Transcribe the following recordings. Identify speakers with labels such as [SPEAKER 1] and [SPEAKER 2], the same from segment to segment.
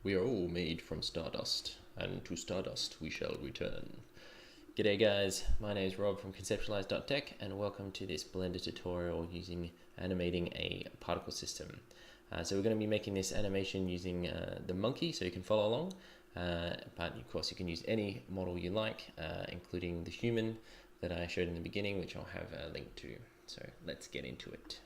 [SPEAKER 1] We are all made from Stardust, and to Stardust we shall return. G'day guys, my name is Rob from conceptualize.tech and welcome to this Blender tutorial using animating a particle system. So we're going to be making this animation using the monkey so you can follow along, but of course you can use any model you like, including the human that I showed in the beginning, which I'll have a link to. So let's get into it.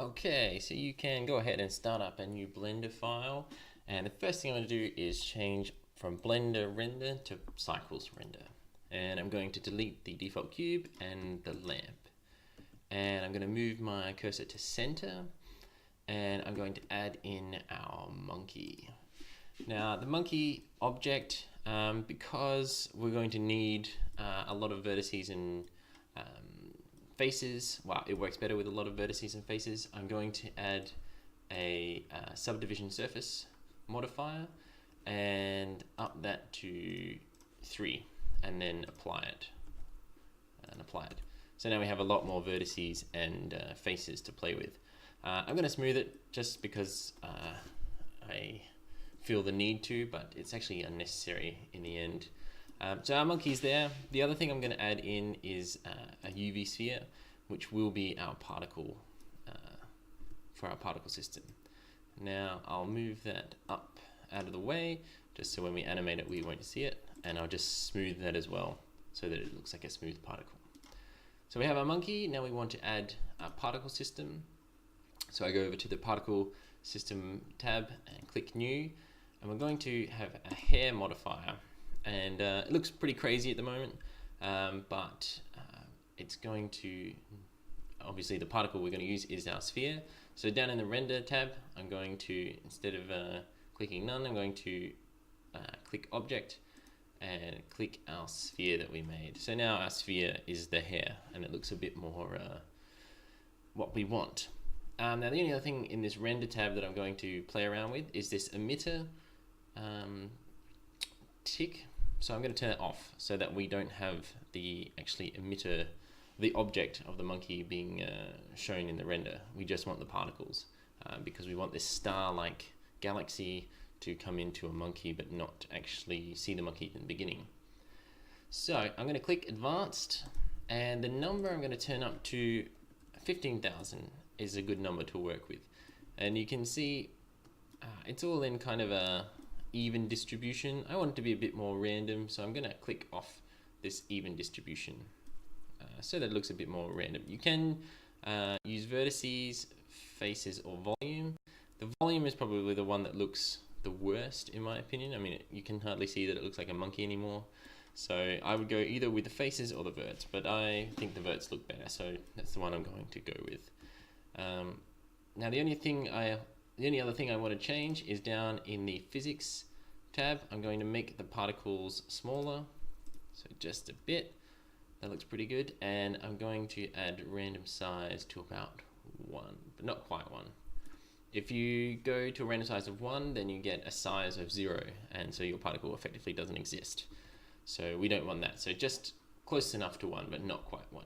[SPEAKER 1] Okay, so you can go ahead and start up a new Blender file, and the first thing I'm going to do is change from Blender render to cycles render, and I'm going to delete the default cube and the lamp, and I'm going to move my cursor to center, and I'm going to add in our monkey. Now the monkey object, because we're going to need a lot of vertices and faces, well, it works better with a lot of vertices and faces. I'm going to add a subdivision surface modifier and up that to 3 and then apply it. So now we have a lot more vertices and faces to play with. I'm going to smooth it just because I feel the need to, but it's actually unnecessary in the end. So our monkey's there. The other thing I'm going to add in is a UV sphere, which will be our particle for our particle system. Now I'll move that up out of the way, just so when we animate it we won't see it, and I'll just smooth that as well so that it looks like a smooth particle. So we have our monkey. Now we want to add a particle system. So I go over to the particle system tab and click new, and we're going to have a hair modifier. And it looks pretty crazy at the moment, but it's going to, obviously the particle we're going to use is our sphere. So down in the render tab, I'm going to, instead of clicking none, I'm going to click object and click our sphere that we made. So now our sphere is the hair, and it looks a bit more what we want. Now the only other thing in this render tab that I'm going to play around with is this emitter tick. So I'm going to turn it off so that we don't have the actually emitter, the object of the monkey being shown in the render. We just want the particles because we want this star-like galaxy to come into a monkey but not actually see the monkey in the beginning. So I'm going to click advanced, and the number I'm going to turn up to 15,000 is a good number to work with. And you can see it's all in kind of a even distribution. I want it to be a bit more random, so I'm going to click off this even distribution so that it looks a bit more random. You can use vertices, faces, or volume. The volume is probably the one that looks the worst in my opinion. I mean, you can hardly see that it looks like a monkey anymore. So I would go either with the faces or the verts, but I think the verts look better, so that's the one I'm going to go with. Now the only other thing I want to change is down in the physics tab. I'm going to make the particles smaller, so just a bit. That looks pretty good. And I'm going to add random size to about 1, but not quite 1. If you go to a random size of 1, then you get a size of 0, and so your particle effectively doesn't exist. So we don't want that. So just close enough to 1, but not quite 1.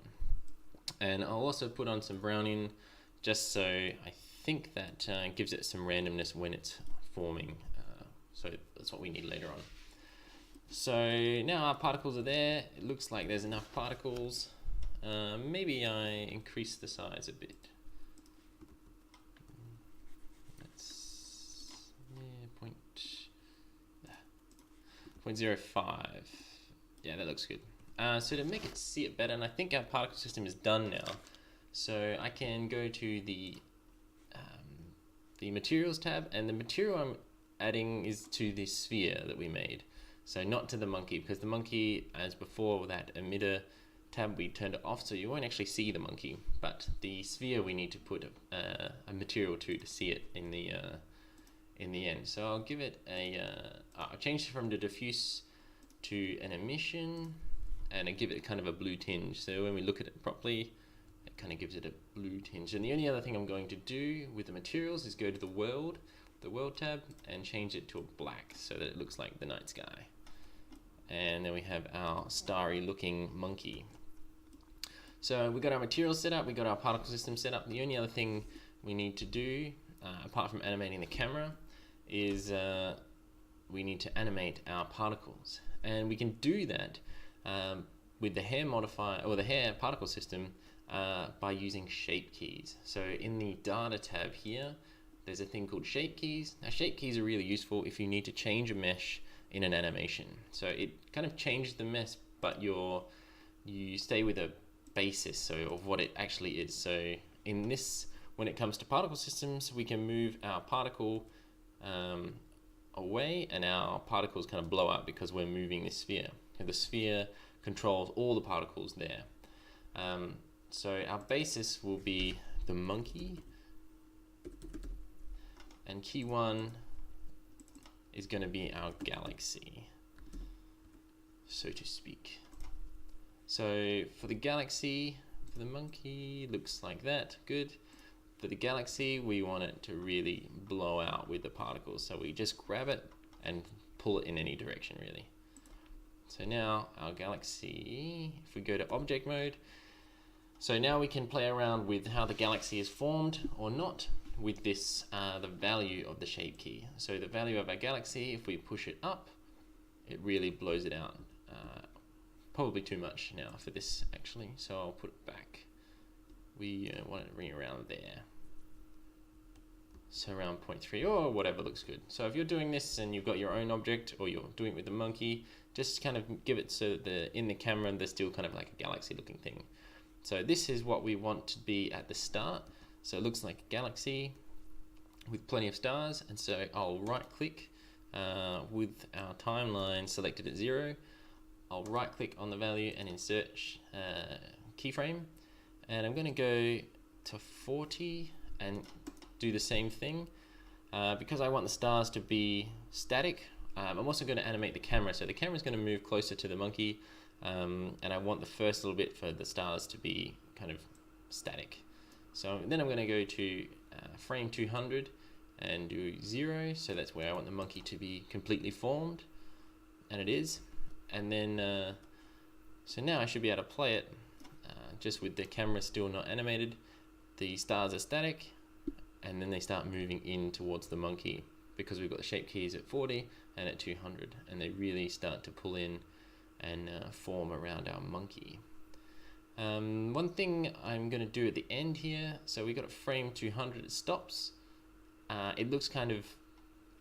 [SPEAKER 1] And I'll also put on some brown in, just so I think that gives it some randomness when it's forming. So that's what we need later on. So now our particles are there. It looks like there's enough particles. Maybe I increase the size a bit. That's 0.05. Yeah, that looks good. So to make it see it better, and I think our particle system is done now, so I can go to the materials tab, and the material I'm adding is to the sphere that we made, so not to the monkey, because the monkey, as before, that emitter tab, we turned it off, so you won't actually see the monkey, but the sphere we need to put a material to see it in the end. So I'll give it I'll change it from the diffuse to an emission, and I give it kind of a blue tinge, so when we look at it properly, it kind of gives it a blue tinge. And the only other thing I'm going to do with the materials is go to the world tab, and change it to a black so that it looks like the night sky. And then we have our starry looking monkey. So we got our materials set up, we got our particle system set up. The only other thing we need to do apart from animating the camera, is we need to animate our particles. And we can do that with the hair modifier, or the hair particle system, by using shape keys. So in the data tab here, there's a thing called shape keys. Now shape keys are really useful if you need to change a mesh in an animation. So it kind of changes the mesh, but you stay with a basis of what it actually is. So in this, when it comes to particle systems, we can move our particle away, and our particles kind of blow up because we're moving this sphere. And the sphere controls all the particles there. So our basis will be the monkey, and key 1 is going to be our galaxy, so to speak. So for the galaxy, for the monkey, looks like that, good. For the galaxy, we want it to really blow out with the particles, so we just grab it and pull it in any direction really. So now our galaxy, if we go to object mode, so now we can play around with how the galaxy is formed or not with this, the value of the shape key. So the value of our galaxy, if we push it up, it really blows it out. Probably too much now for this actually, so I'll put it back. We want it to ring around there. So around 0.3 or whatever looks good. So if you're doing this and you've got your own object, or you're doing it with the monkey, just kind of give it so that in the camera there's still kind of like a galaxy looking thing. So this is what we want to be at the start. So it looks like a galaxy with plenty of stars, and so I'll right click with our timeline selected at 0. I'll right click on the value and insert keyframe, and I'm going to go to 40 and do the same thing. Because I want the stars to be static, I'm also going to animate the camera, so the camera is going to move closer to the monkey, and I want the first little bit for the stars to be kind of static. So then I'm going to go to frame 200 and do 0, so that's where I want the monkey to be completely formed, and it is. And then so now I should be able to play it just with the camera still not animated. The stars are static, and then they start moving in towards the monkey because we've got the shape keys at 40 and at 200, and they really start to pull in and form around our monkey. One thing I'm going to do at the end here, so we got a frame 200, it stops. It looks kind of,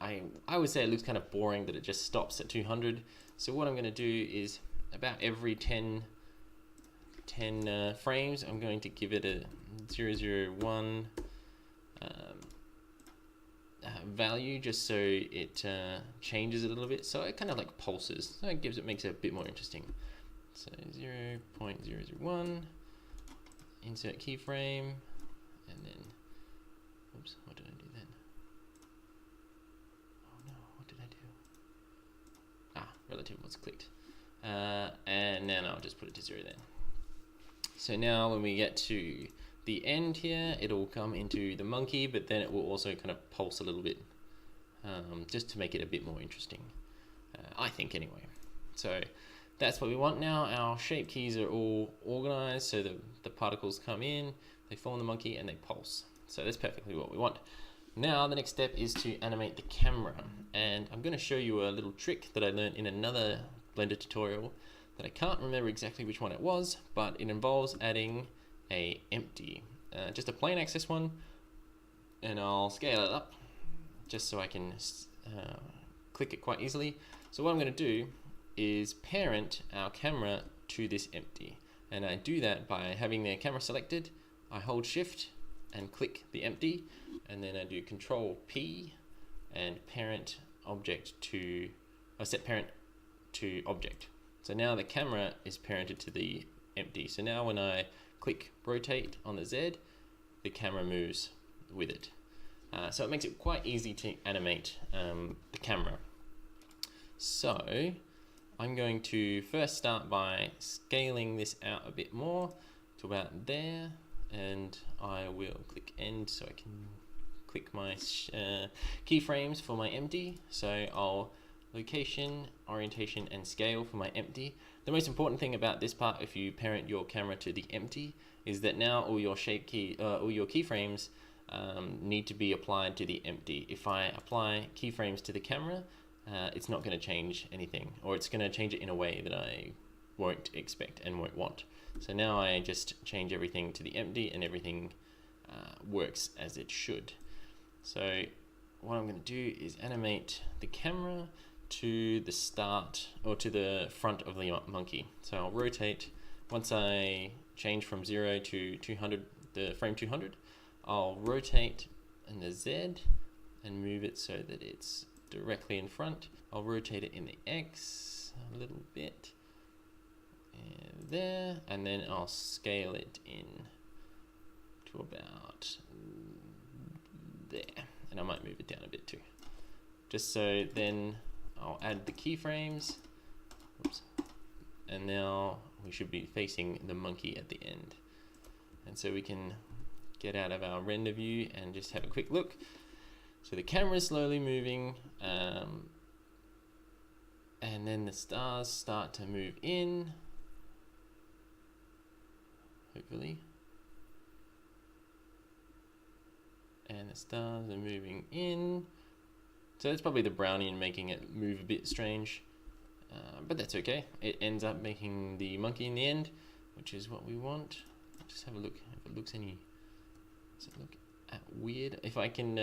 [SPEAKER 1] I would say it looks kind of boring that it just stops at 200. So what I'm going to do is about every 10 frames, I'm going to give it a 001 value, just so it changes a little bit. So it kind of like pulses. So it makes it a bit more interesting. So 0.001, insert keyframe, and then, oops, what did I do then? Oh no, what did I do? Relative was clicked. And then I'll just put it to 0 then. So now when we get to the end here, it'll come into the monkey, but then it will also kind of pulse a little bit, just to make it a bit more interesting, I think anyway. So that's what we want now. Our shape keys are all organized, so the particles come in, they form the monkey, and they pulse. So that's perfectly what we want. Now the next step is to animate the camera, and I'm going to show you a little trick that I learned in another Blender tutorial that I can't remember exactly which one it was, but it involves adding a empty, just a plain access one, and I'll scale it up just so I can click it quite easily. So what I'm going to do is parent our camera to this empty, and I do that by having the camera selected. I hold shift and click the empty, and then I do Control P and parent object to, set parent to object. So now the camera is parented to the empty. So now when I click rotate on the Z, the camera moves with it. So it makes it quite easy to animate the camera. So I'm going to first start by scaling this out a bit more to about there, and I will click end so I can click my keyframes for my empty. So I'll location, orientation, and scale for my empty. The most important thing about this part, if you parent your camera to the empty, is that now all your shape key, all your keyframes need to be applied to the empty. If I apply keyframes to the camera, it's not going to change anything, or it's going to change it in a way that I won't expect and won't want. So now I just change everything to the empty and everything works as it should. So what I'm going to do is animate the camera to the start or to the front of the monkey. So I'll rotate. Once I change from 0 to 200, the frame 200, I'll rotate in the Z and move it so that it's directly in front. I'll rotate it in the X a little bit, and there, and then I'll scale it in to about there, and I might move it down a bit too, just so then I'll add the keyframes. Oops. And now we should be facing the monkey at the end, and so we can get out of our render view and just have a quick look. So the camera is slowly moving, and then the stars start to move in, hopefully, and the stars are moving in. So that's probably the Brownian making it move a bit strange, but that's okay. It ends up making the monkey in the end, which is what we want. Just have a look if it looks any. Does it look weird? If I can,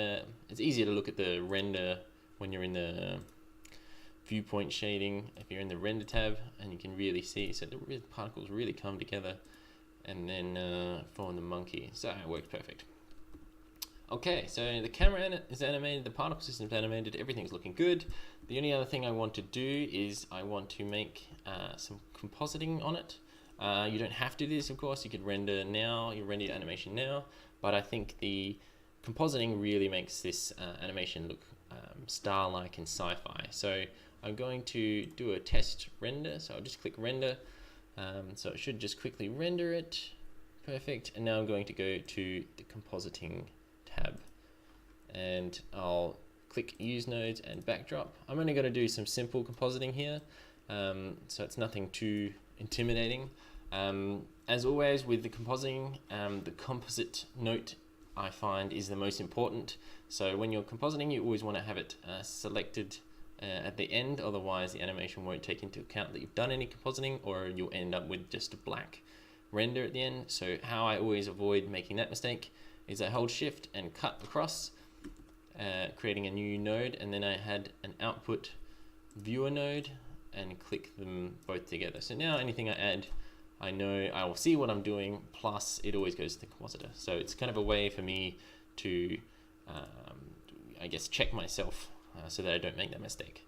[SPEAKER 1] it's easier to look at the render when you're in the viewpoint shading. If you're in the render tab, and you can really see, so the particles really come together, and then form the monkey. So it works perfect. Okay, so the camera is animated, the particle system is animated, everything's looking good. The only other thing I want to do is I want to make some compositing on it. You don't have to do this, of course. You could render now, you render your animation now, but I think the compositing really makes this animation look star-like and sci-fi. So I'm going to do a test render, so I'll just click render. So it should just quickly render it. Perfect. And now I'm going to go to the compositing tab, and I'll click use nodes and backdrop. I'm only going to do some simple compositing here, so it's nothing too intimidating. As always with the compositing, the composite note I find is the most important. So when you're compositing, you always want to have it selected at the end, otherwise the animation won't take into account that you've done any compositing, or you'll end up with just a black render at the end. So how I always avoid making that mistake is I hold shift and cut across, creating a new node, and then I had an output viewer node and click them both together. So now anything I add, I know I will see what I'm doing, plus it always goes to the compositor. So it's kind of a way for me to, I guess, check myself so that I don't make that mistake.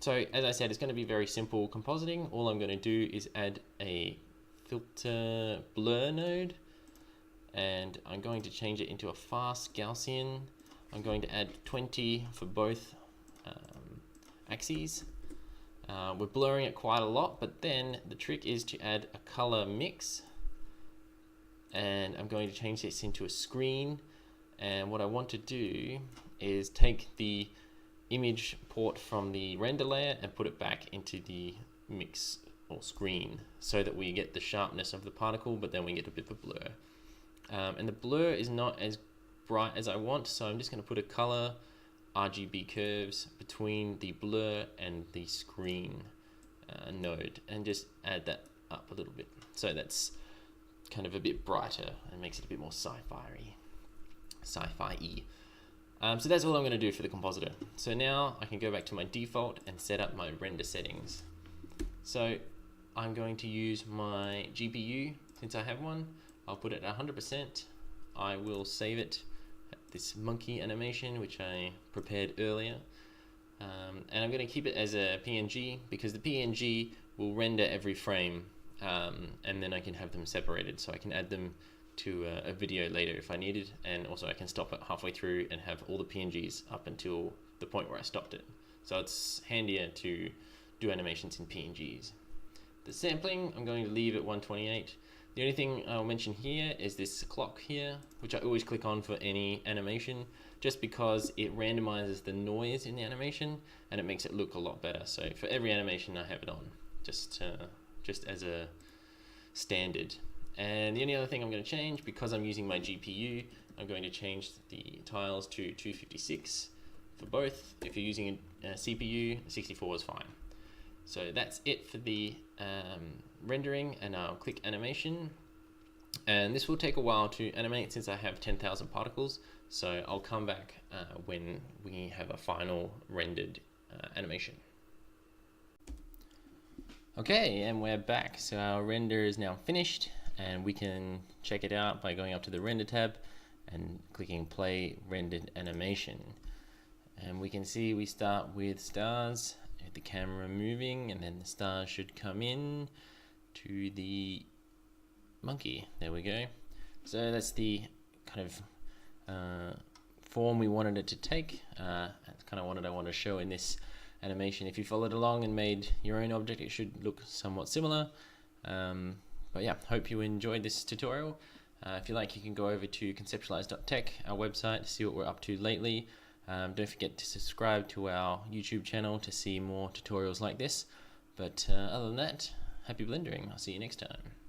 [SPEAKER 1] So as I said, it's going to be very simple compositing. All I'm going to do is add a filter blur node, and I'm going to change it into a fast Gaussian. I'm going to add 20 for both axes. We're blurring it quite a lot, but then the trick is to add a color mix, and I'm going to change this into a screen. And what I want to do is take the image port from the render layer and put it back into the mix or screen, so that we get the sharpness of the particle, but then we get a bit of a blur. And the blur is not as bright as I want, so I'm just going to put a color RGB curves between the blur and the screen node, and just add that up a little bit, so that's kind of a bit brighter and makes it a bit more sci-fi-y. So that's all I'm going to do for the compositor. So now I can go back to my default and set up my render settings. So I'm going to use my GPU, since I have one. I'll put it at 100%. I will save it, this monkey animation, which I prepared earlier. And I'm going to keep it as a PNG, because the PNG will render every frame, and then I can have them separated, so I can add them to a video later if I needed, and also I can stop it halfway through and have all the PNGs up until the point where I stopped it. So it's handier to do animations in PNGs. The sampling, I'm going to leave at 128. The only thing I'll mention here is this clock here, which I always click on for any animation, just because it randomizes the noise in the animation and it makes it look a lot better. So for every animation I have it on, just as a standard. And the only other thing I'm going to change, because I'm using my GPU, I'm going to change the tiles to 256 for both. If you're using a CPU, 64 is fine. So that's it for the rendering, and I'll click animation. And this will take a while to animate since I have 10,000 particles. So I'll come back when we have a final rendered animation. Okay, and we're back. So our render is now finished, and we can check it out by going up to the render tab and clicking play rendered animation. And we can see we start with stars, the camera moving, and then the stars should come in to the monkey. There we go. So that's the kind of form we wanted it to take. That's kind of what I want to show in this animation. If you followed along and made your own object, it should look somewhat similar. But yeah, hope you enjoyed this tutorial. If you like, you can go over to conceptualize.tech, our website, to see what we're up to lately. Don't forget to subscribe to our YouTube channel to see more tutorials like this. But other than that, happy blendering. I'll see you next time.